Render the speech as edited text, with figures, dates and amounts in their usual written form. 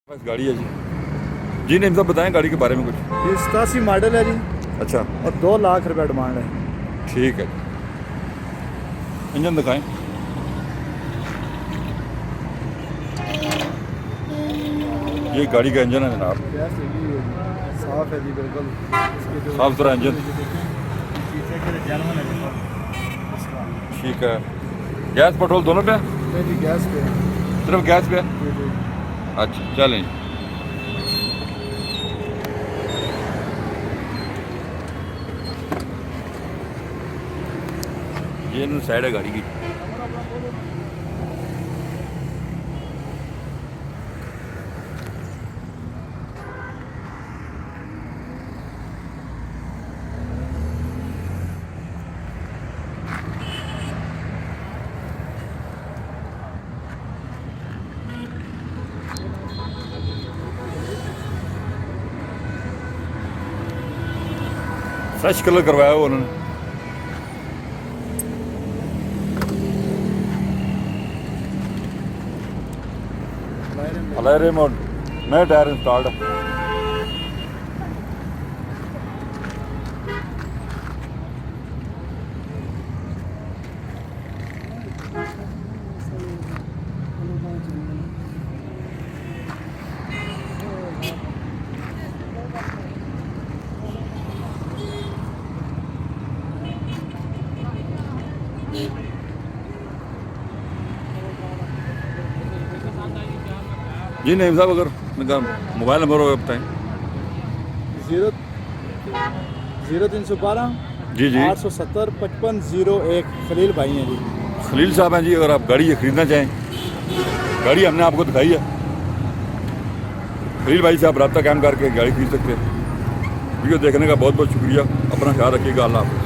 बस गाड़ी है जी। जी नहीं साहब बताएं गाड़ी के बारे में कुछ। ये 87 मॉडल है जी अच्छा और 2 लाख रुपए डिमांड है। ठीक है। इंजन दिखाएं। ये गाड़ी का इंजन है जनाब, गैस लगी हुई है जी, साफ है जी बिल्कुल। इसके जो साफ सुथरा इंजन। शीशे के जर्मन है बिल्कुल। ठीक है। गैस पेट्रोल दोनों पे है? नहीं जी गैस पे है। सिर्फ गैस पे है? जी जी। अच्छा चलें। ये साइड है गाड़ी की। फ्रेश कलर करवाया हुआ उन्होंने। अलॉय रिम और नए टायर इंस्टॉल्ड है। जी नहीं साहब, अगर मेरा मोबाइल नंबर होगा बताएं। 0312 जी जी 870 5501 खलील भाई हैं जी। खलील साहब हैं जी। अगर आप गाड़ी ये खरीदना चाहें, गाड़ी हमने आपको दिखाई है, खलील भाई से आप रब्ता कायम करके गाड़ी खरीद सकते हैं। वीडियो देखने का बहुत बहुत शुक्रिया। अपना ख्याल रखिएगा। अल्लाह हाफ़िज़।